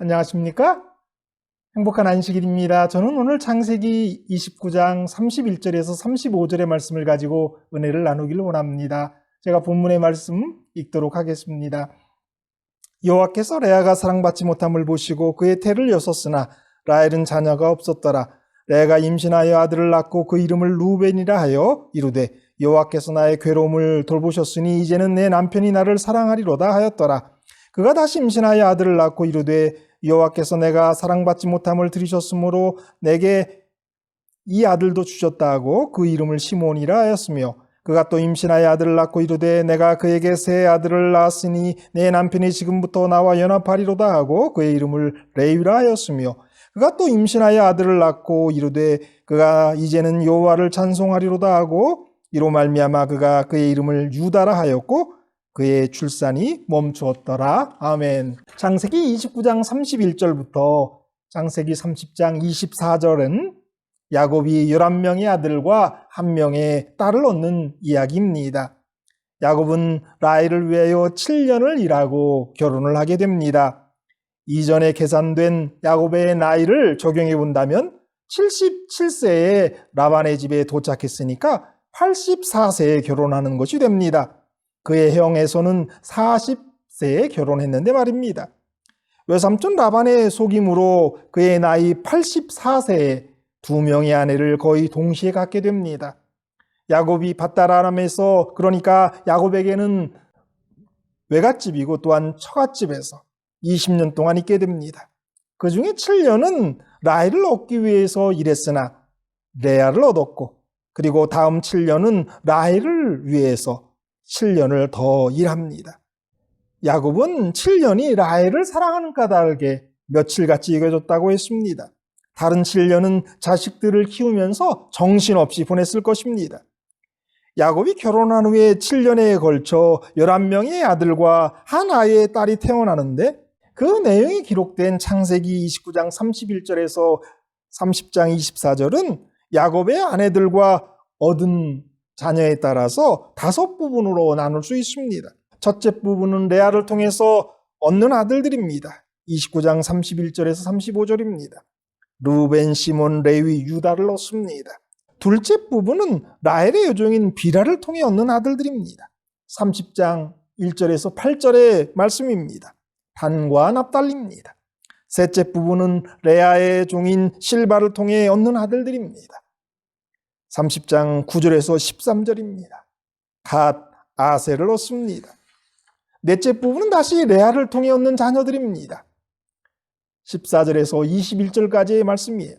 안녕하십니까? 행복한 안식일입니다. 저는 오늘 창세기 29장 31절에서 35절의 말씀을 가지고 은혜를 나누기를 원합니다. 제가 본문의 말씀 읽도록 하겠습니다. 여호와께서 레아가 사랑받지 못함을 보시고 그의 태를 여섰으나 라헬은 자녀가 없었더라. 레아가 임신하여 아들을 낳고 그 이름을 루벤이라 하여 이르되 여호와께서 나의 괴로움을 돌보셨으니 이제는 내 남편이 나를 사랑하리로다 하였더라. 그가 다시 임신하여 아들을 낳고 이르되 여호와께서 내가 사랑받지 못함을 들으셨으므로 내게 이 아들도 주셨다 하고 그 이름을 시몬이라 하였으며 그가 또 임신하여 아들을 낳고 이르되 내가 그에게 새 아들을 낳았으니 내 남편이 지금부터 나와 연합하리로다 하고 그의 이름을 레위라 하였으며 그가 또 임신하여 아들을 낳고 이르되 그가 이제는 여호와를 찬송하리로다 하고 이로 말미암아 그가 그의 이름을 유다라 하였고 그의 출산이 멈추었더라. 아멘. 창세기 29장 31절부터 창세기 30장 24절은 야곱이 11명의 아들과 1명의 딸을 얻는 이야기입니다. 야곱은 라헬을 위하여 7년을 일하고 결혼을 하게 됩니다. 이전에 계산된 야곱의 나이를 적용해 본다면 77세에 라반의 집에 도착했으니까 84세에 결혼하는 것이 됩니다. 그의 형 에서는 40세에 결혼했는데 말입니다. 외삼촌 라반의 속임으로 그의 나이 84세에 2명의 아내를 거의 동시에 갖게 됩니다. 야곱이 밧다라람에서 그러니까 야곱에게는 외갓집이고 또한 처갓집에서 20년 동안 있게 됩니다. 그 중에 7년은 라헬을 얻기 위해서 일했으나 레아를 얻었고 그리고 다음 7년은 라헬을 위해서 7년을 더 일합니다. 야곱은 7년이 라헬을 사랑하는 까닭에 며칠같이 이겨졌다고 했습니다. 다른 7년은 자식들을 키우면서 정신없이 보냈을 것입니다. 야곱이 결혼한 후에 7년에 걸쳐 11명의 아들과 한 아이의 딸이 태어나는데 그 내용이 기록된 창세기 29장 31절에서 30장 24절은 야곱의 아내들과 얻은 자녀에 따라서 5부분으로 나눌 수 있습니다. 첫째 부분은 레아를 통해서 얻는 아들들입니다. 29장 31절에서 35절입니다. 루벤, 시몬, 레위, 유다를 얻습니다. 둘째 부분은 라헬의 여종인 비라를 통해 얻는 아들들입니다. 30장 1절에서 8절의 말씀입니다. 단과 납달리입니다. 셋째 부분은 레아의 종인 실바를 통해 얻는 아들들입니다. 30장 9절에서 13절입니다. 갓, 아셀을 얻습니다. 넷째 부분은 다시 레아를 통해 얻는 자녀들입니다. 14절에서 21절까지의 말씀이에요.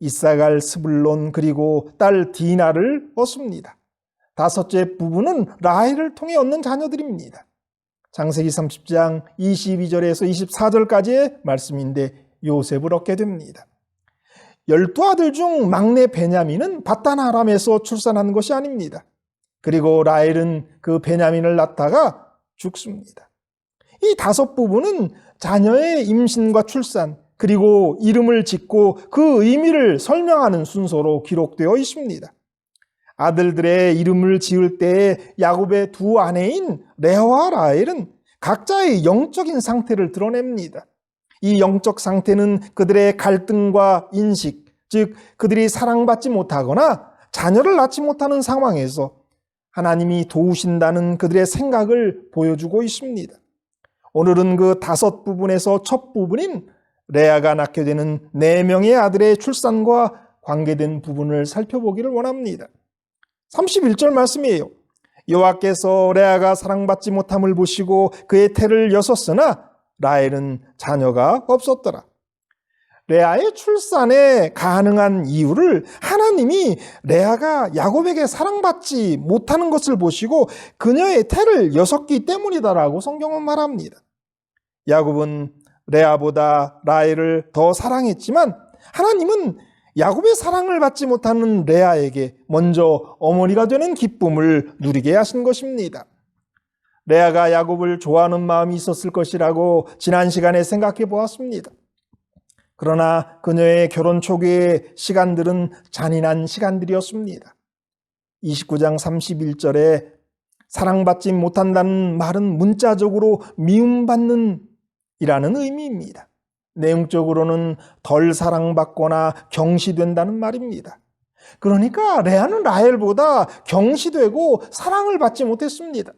이사갈, 스불론 그리고 딸 디나를 얻습니다. 다섯째 부분은 라헬을 통해 얻는 자녀들입니다. 창세기 30장 22절에서 24절까지의 말씀인데 요셉을 얻게 됩니다. 12아들 중 막내 베냐민은 밧단 아람에서 출산한 것이 아닙니다. 그리고 라헬은 그 베냐민을 낳다가 죽습니다. 이 5부분은 자녀의 임신과 출산 그리고 이름을 짓고 그 의미를 설명하는 순서로 기록되어 있습니다. 아들들의 이름을 지을 때에 야곱의 두 아내인 레아와 라헬은 각자의 영적인 상태를 드러냅니다. 이 영적 상태는 그들의 갈등과 인식, 즉 그들이 사랑받지 못하거나 자녀를 낳지 못하는 상황에서 하나님이 도우신다는 그들의 생각을 보여주고 있습니다. 오늘은 그 5부분에서 첫 부분인 레아가 낳게 되는 4명의 아들의 출산과 관계된 부분을 살펴보기를 원합니다. 31절 말씀이에요. 여호와께서 레아가 사랑받지 못함을 보시고 그의 태를 여섰으나 라헬은 자녀가 없었더라. 레아의 출산에 가능한 이유를 하나님이 레아가 야곱에게 사랑받지 못하는 것을 보시고 그녀의 태를 여섰기 때문이다라고 성경은 말합니다. 야곱은 레아보다 라헬을 더 사랑했지만 하나님은 야곱의 사랑을 받지 못하는 레아에게 먼저 어머니가 되는 기쁨을 누리게 하신 것입니다. 레아가 야곱을 좋아하는 마음이 있었을 것이라고 지난 시간에 생각해 보았습니다. 그러나 그녀의 결혼 초기의 시간들은 잔인한 시간들이었습니다. 29장 31절에 사랑받지 못한다는 말은 문자적으로 미움받는 이라는 의미입니다. 내용적으로는 덜 사랑받거나 경시된다는 말입니다. 그러니까 레아는 라헬보다 경시되고 사랑을 받지 못했습니다.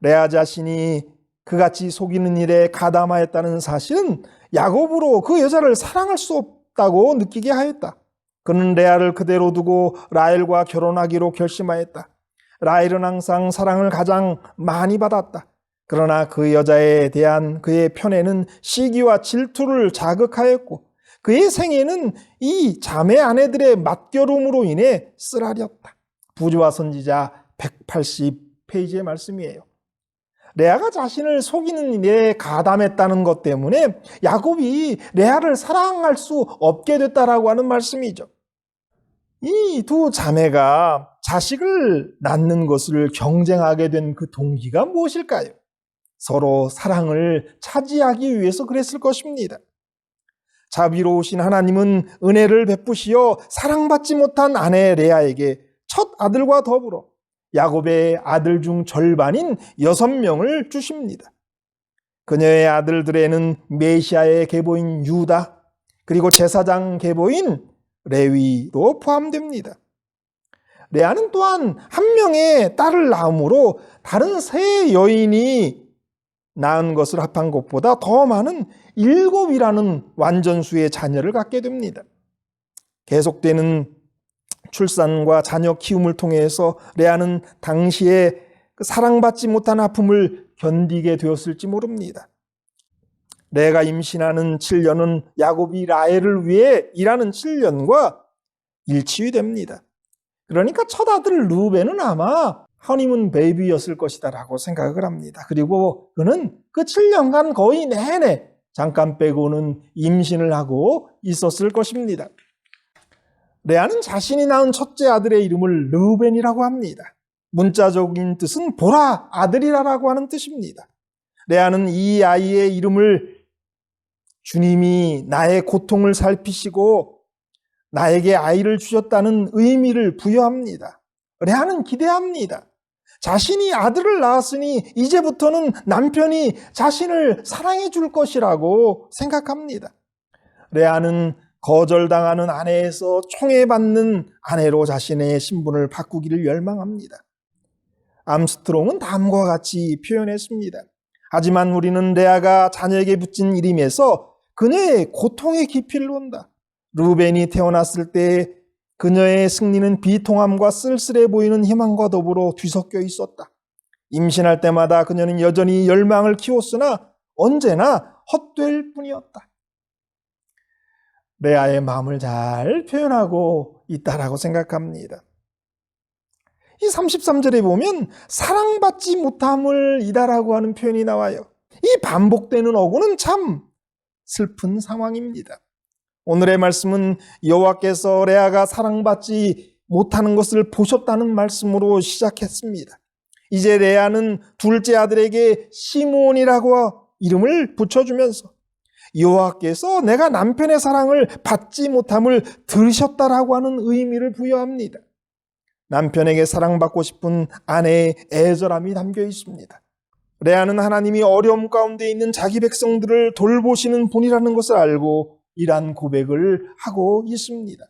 레아 자신이 그같이 속이는 일에 가담하였다는 사실은 야곱으로 그 여자를 사랑할 수 없다고 느끼게 하였다. 그는 레아를 그대로 두고 라헬과 결혼하기로 결심하였다. 라헬은 항상 사랑을 가장 많이 받았다. 그러나 그 여자에 대한 그의 편애는 시기와 질투를 자극하였고 그의 생애는 이 자매 아내들의 맞결음으로 인해 쓰라렸다. 부조와 선지자 180페이지의 말씀이에요. 레아가 자신을 속이는 일에 가담했다는 것 때문에 야곱이 레아를 사랑할 수 없게 됐다라고 하는 말씀이죠. 이 두 자매가 자식을 낳는 것을 경쟁하게 된 그 동기가 무엇일까요? 서로 사랑을 차지하기 위해서 그랬을 것입니다. 자비로우신 하나님은 은혜를 베푸시어 사랑받지 못한 아내 레아에게 첫 아들과 더불어 야곱의 아들 중 절반인 6명을 주십니다. 그녀의 아들들에는 메시아의 계보인 유다, 그리고 제사장 계보인 레위도 포함됩니다. 레아는 또한 한 명의 딸을 낳음으로 다른 세 여인이 낳은 것을 합한 것보다 더 많은 7이라는 완전수의 자녀를 갖게 됩니다. 계속되는 출산과 자녀 키움을 통해서 레아는 당시에 사랑받지 못한 아픔을 견디게 되었을지 모릅니다. 레아가 임신하는 7년은 야곱이 라헬을 위해 일하는 7년과 일치됩니다. 그러니까 첫 아들 루벤은 아마 허니문 베이비였을 것이다 라고 생각을 합니다. 그리고 그는 그 7년간 거의 내내 잠깐 빼고는 임신을 하고 있었을 것입니다. 레아는 자신이 낳은 첫째 아들의 이름을 르우벤이라고 합니다. 문자적인 뜻은 보라 아들이라고 하는 뜻입니다. 레아는 이 아이의 이름을 주님이 나의 고통을 살피시고 나에게 아이를 주셨다는 의미를 부여합니다. 레아는 기대합니다. 자신이 아들을 낳았으니 이제부터는 남편이 자신을 사랑해 줄 것이라고 생각합니다. 레아는 거절당하는 아내에서 총애받는 아내로 자신의 신분을 바꾸기를 열망합니다. 암스트롱은 다음과 같이 표현했습니다. 하지만 우리는 레아가 자녀에게 붙인 이름에서 그녀의 고통의 깊이를 본다. 루벤이 태어났을 때 그녀의 승리는 비통함과 쓸쓸해 보이는 희망과 더불어 뒤섞여 있었다. 임신할 때마다 그녀는 여전히 열망을 키웠으나 언제나 헛될 뿐이었다. 레아의 마음을 잘 표현하고 있다라고 생각합니다. 이 33절에 보면 사랑받지 못함을 이다라고 하는 표현이 나와요. 이 반복되는 어구는 참 슬픈 상황입니다. 오늘의 말씀은 여호와께서 레아가 사랑받지 못하는 것을 보셨다는 말씀으로 시작했습니다. 이제 레아는 둘째 아들에게 시므온이라고 이름을 붙여주면서 여호와께서 내가 남편의 사랑을 받지 못함을 들으셨다라고 하는 의미를 부여합니다. 남편에게 사랑받고 싶은 아내의 애절함이 담겨 있습니다. 레아는 하나님이 어려움 가운데 있는 자기 백성들을 돌보시는 분이라는 것을 알고 이러한 고백을 하고 있습니다.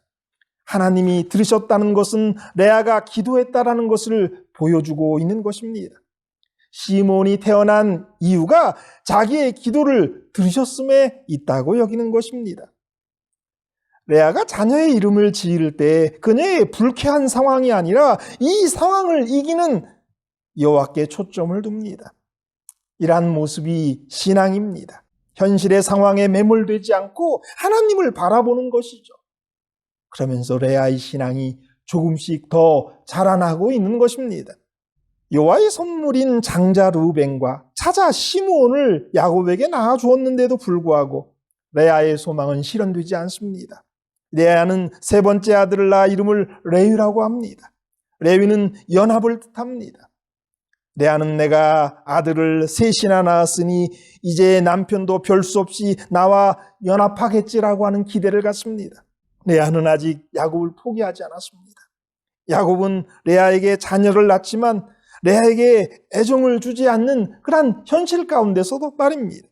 하나님이 들으셨다는 것은 레아가 기도했다라는 것을 보여주고 있는 것입니다. 시몬이 태어난 이유가 자기의 기도를 들으셨음에 있다고 여기는 것입니다. 레아가 자녀의 이름을 지을 때 그녀의 불쾌한 상황이 아니라 이 상황을 이기는 여호와께 초점을 둡니다. 이러한 모습이 신앙입니다. 현실의 상황에 매몰되지 않고 하나님을 바라보는 것이죠. 그러면서 레아의 신앙이 조금씩 더 자라나고 있는 것입니다. 여호와의 선물인 장자 르우벤과 차자 시므온을 야곱에게 낳아주었는데도 불구하고 레아의 소망은 실현되지 않습니다. 레아는 세 번째 아들을 낳아 이름을 레위라고 합니다. 레위는 연합을 뜻합니다. 레아는 내가 아들을 셋이나 낳았으니 이제 남편도 별 수 없이 나와 연합하겠지라고 하는 기대를 갖습니다. 레아는 아직 야곱을 포기하지 않았습니다. 야곱은 레아에게 자녀를 낳지만 레아에게 애정을 주지 않는 그런 현실 가운데서도 말입니다.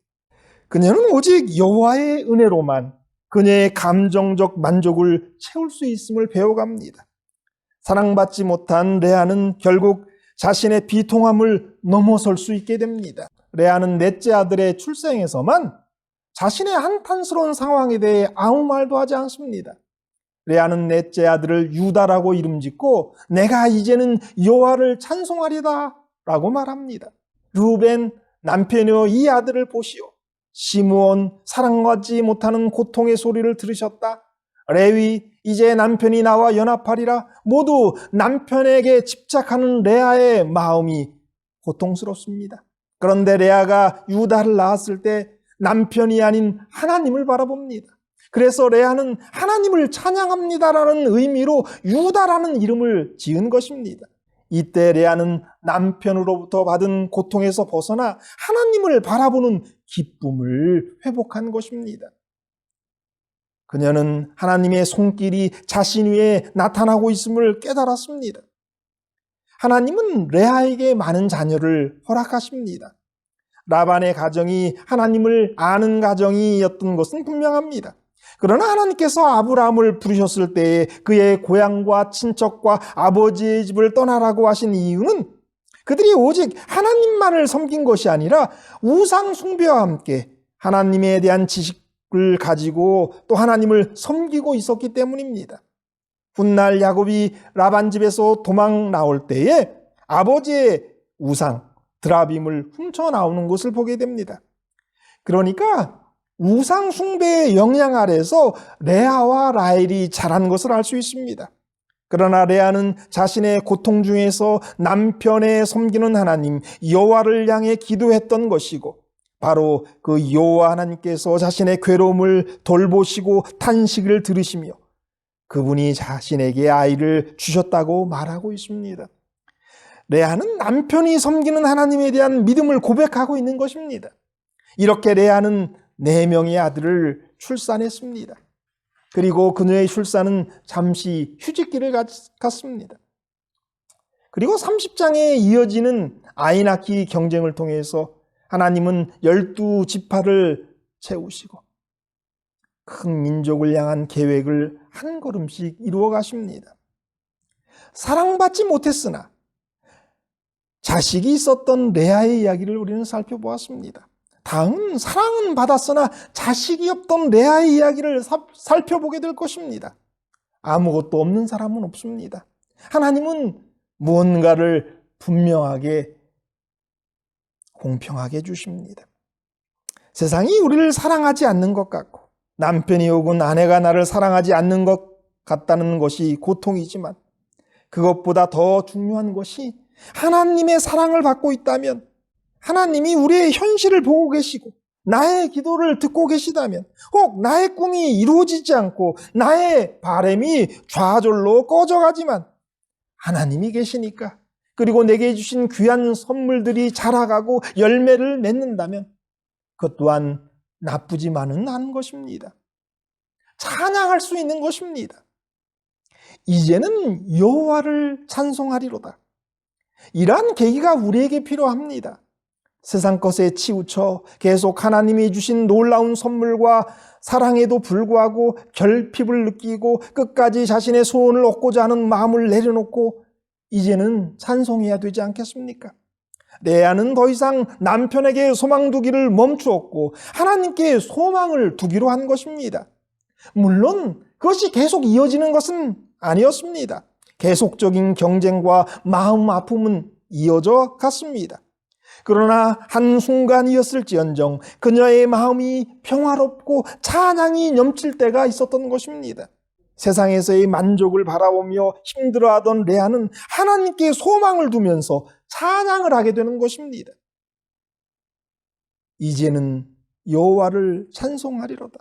그녀는 오직 여호와의 은혜로만 그녀의 감정적 만족을 채울 수 있음을 배워갑니다. 사랑받지 못한 레아는 결국 자신의 비통함을 넘어설 수 있게 됩니다. 레아는 넷째 아들의 출생에서만 자신의 한탄스러운 상황에 대해 아무 말도 하지 않습니다. 레아는 넷째 아들을 유다라고 이름짓고 내가 이제는 여호와를 찬송하리다 라고 말합니다. 르우벤, 남편이여 이 아들을 보시오. 시므온, 사랑받지 못하는 고통의 소리를 들으셨다. 레위, 이제 남편이 나와 연합하리라. 모두 남편에게 집착하는 레아의 마음이 고통스럽습니다. 그런데 레아가 유다를 낳았을 때 남편이 아닌 하나님을 바라봅니다. 그래서 레아는 하나님을 찬양합니다라는 의미로 유다라는 이름을 지은 것입니다. 이때 레아는 남편으로부터 받은 고통에서 벗어나 하나님을 바라보는 기쁨을 회복한 것입니다. 그녀는 하나님의 손길이 자신 위에 나타나고 있음을 깨달았습니다. 하나님은 레아에게 많은 자녀를 허락하십니다. 라반의 가정이 하나님을 아는 가정이었던 것은 분명합니다. 그러나 하나님께서 아브라함을 부르셨을 때에 그의 고향과 친척과 아버지의 집을 떠나라고 하신 이유는 그들이 오직 하나님만을 섬긴 것이 아니라 우상 숭배와 함께 하나님에 대한 지식을 가지고 또 하나님을 섬기고 있었기 때문입니다. 훗날 야곱이 라반 집에서 도망 나올 때에 아버지의 우상 드라빔을 훔쳐 나오는 것을 보게 됩니다. 그러니까 우상 숭배의 영향 아래서 레아와 라헬이 자란 것을 알 수 있습니다. 그러나 레아는 자신의 고통 중에서 남편의 섬기는 하나님 여호와를 향해 기도했던 것이고 바로 그 여호와 하나님께서 자신의 괴로움을 돌보시고 탄식을 들으시며 그분이 자신에게 아이를 주셨다고 말하고 있습니다. 레아는 남편이 섬기는 하나님에 대한 믿음을 고백하고 있는 것입니다. 이렇게 레아는 4명의 아들을 출산했습니다. 그리고 그녀의 출산은 잠시 휴직기를 갖습니다. 그리고 30장에 이어지는 아이 낳기 경쟁을 통해서 하나님은 12지파를 채우시고 큰 민족을 향한 계획을 한 걸음씩 이루어 가십니다. 사랑받지 못했으나 자식이 있었던 레아의 이야기를 우리는 살펴보았습니다. 다음은 사랑은 받았으나 자식이 없던 레아의 이야기를 살펴보게 될 것입니다. 아무것도 없는 사람은 없습니다. 하나님은 무언가를 분명하게 공평하게 주십니다. 세상이 우리를 사랑하지 않는 것 같고 남편이 혹은 아내가 나를 사랑하지 않는 것 같다는 것이 고통이지만 그것보다 더 중요한 것이 하나님의 사랑을 받고 있다면 하나님이 우리의 현실을 보고 계시고 나의 기도를 듣고 계시다면 혹 나의 꿈이 이루어지지 않고 나의 바람이 좌절로 꺼져가지만 하나님이 계시니까 그리고 내게 주신 귀한 선물들이 자라가고 열매를 맺는다면 그것 또한 나쁘지만은 않은 것입니다. 찬양할 수 있는 것입니다. 이제는 여호와를 찬송하리로다. 이러한 계기가 우리에게 필요합니다. 세상 것에 치우쳐 계속 하나님이 주신 놀라운 선물과 사랑에도 불구하고 결핍을 느끼고 끝까지 자신의 소원을 얻고자 하는 마음을 내려놓고 이제는 찬송해야 되지 않겠습니까? 레아는 더 이상 남편에게 소망 두기를 멈추었고 하나님께 소망을 두기로 한 것입니다. 물론 그것이 계속 이어지는 것은 아니었습니다. 계속적인 경쟁과 마음 아픔은 이어져 갔습니다. 그러나 한순간이었을지언정 그녀의 마음이 평화롭고 찬양이 넘칠 때가 있었던 것입니다. 세상에서의 만족을 바라보며 힘들어하던 레아는 하나님께 소망을 두면서 찬양을 하게 되는 것입니다. 이제는 여호와를 찬송하리로다.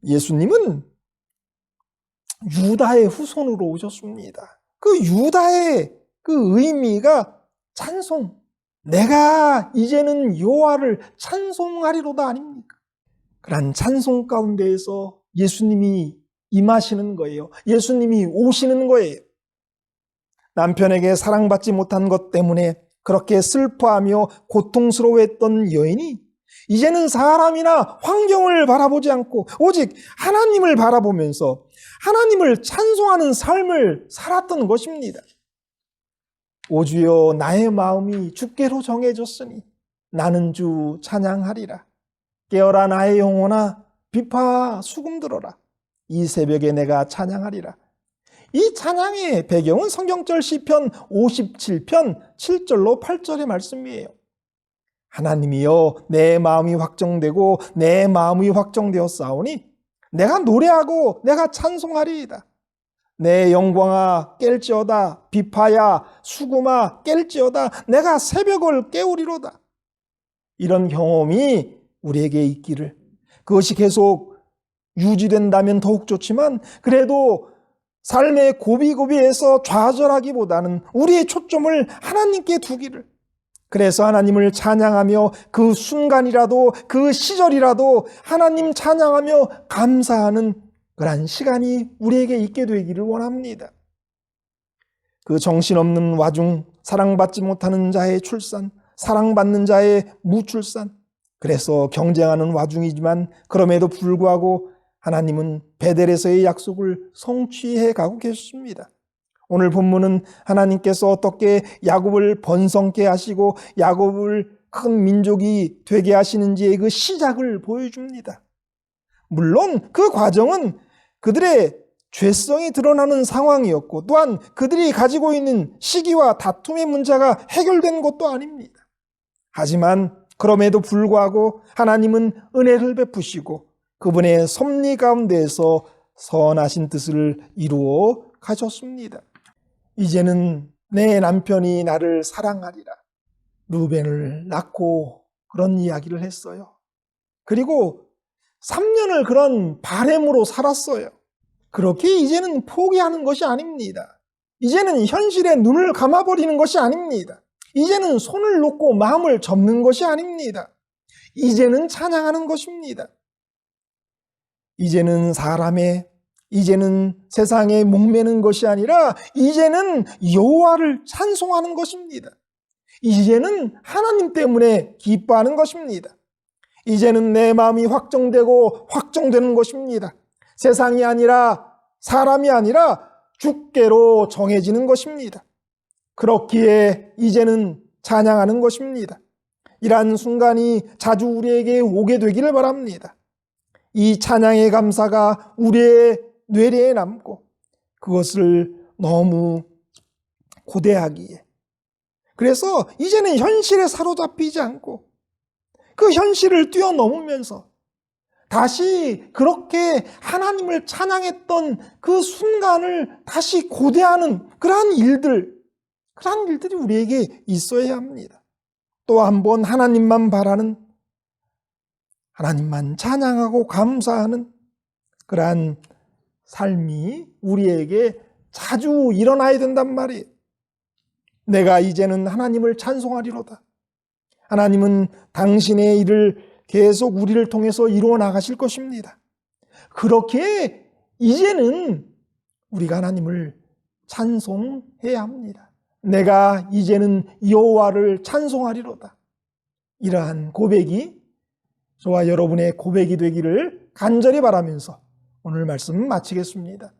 예수님은 유다의 후손으로 오셨습니다. 그 유다의 그 의미가 찬송, 내가 이제는 여호와를 찬송하리로다 아닙니까? 그런 찬송 가운데에서 예수님이 임하시는 거예요. 예수님이 오시는 거예요. 남편에게 사랑받지 못한 것 때문에 그렇게 슬퍼하며 고통스러워했던 여인이 이제는 사람이나 환경을 바라보지 않고 오직 하나님을 바라보면서 하나님을 찬송하는 삶을 살았던 것입니다. 오 주여, 나의 마음이 주께로 정해졌으니 나는 주 찬양하리라. 깨어라 나의 영혼아, 비파 수금 들어라. 이 새벽에 내가 찬양하리라. 이 찬양의 배경은 성경절 시편 57편 7절로 8절의 말씀이에요. 하나님이여, 내 마음이 확정되고 내 마음이 확정되었사오니 내가 노래하고 내가 찬송하리이다. 내 영광아 깰지어다. 비파야 수금아 깰지어다. 내가 새벽을 깨우리로다. 이런 경험이 우리에게 있기를, 그것이 계속 유지된다면 더욱 좋지만 그래도 삶의 고비고비에서 좌절하기보다는 우리의 초점을 하나님께 두기를, 그래서 하나님을 찬양하며 그 순간이라도 그 시절이라도 하나님 찬양하며 감사하는 그런 시간이 우리에게 있게 되기를 원합니다. 그 정신없는 와중 사랑받지 못하는 자의 출산, 사랑받는 자의 무출산, 그래서 경쟁하는 와중이지만 그럼에도 불구하고 하나님은 베델에서의 약속을 성취해 가고 계십니다. 오늘 본문은 하나님께서 어떻게 야곱을 번성케 하시고 야곱을 큰 민족이 되게 하시는지의 그 시작을 보여줍니다. 물론 그 과정은 그들의 죄성이 드러나는 상황이었고 또한 그들이 가지고 있는 시기와 다툼의 문제가 해결된 것도 아닙니다. 하지만 그럼에도 불구하고 하나님은 은혜를 베푸시고 그분의 섭리 가운데에서 선하신 뜻을 이루어 가셨습니다. 이제는 내 남편이 나를 사랑하리라. 루벤을 낳고 그런 이야기를 했어요. 그리고 3년을 그런 바램으로 살았어요. 그렇게 이제는 포기하는 것이 아닙니다. 이제는 현실에 눈을 감아버리는 것이 아닙니다. 이제는 손을 놓고 마음을 접는 것이 아닙니다. 이제는 찬양하는 것입니다. 이제는 이제는 세상에 목매는 것이 아니라 이제는 여호와를 찬송하는 것입니다. 이제는 하나님 때문에 기뻐하는 것입니다. 이제는 내 마음이 확정되고 확정되는 것입니다. 세상이 아니라 사람이 아니라 주께로 정해지는 것입니다. 그렇기에 이제는 찬양하는 것입니다. 이러한 순간이 자주 우리에게 오게 되기를 바랍니다. 이 찬양의 감사가 우리의 뇌리에 남고 그것을 너무 고대하기에, 그래서 이제는 현실에 사로잡히지 않고 그 현실을 뛰어넘으면서 다시 그렇게 하나님을 찬양했던 그 순간을 다시 고대하는 그러한 일들이 우리에게 있어야 합니다. 또 한 번 하나님만 바라는, 하나님만 찬양하고 감사하는 그러한 삶이 우리에게 자주 일어나야 된단 말이에요. 내가 이제는 하나님을 찬송하리로다. 하나님은 당신의 일을 계속 우리를 통해서 이루어 나가실 것입니다. 그렇게 이제는 우리가 하나님을 찬송해야 합니다. 내가 이제는 여호와를 찬송하리로다. 이러한 고백이 저와 여러분의 고백이 되기를 간절히 바라면서 오늘 말씀 마치겠습니다.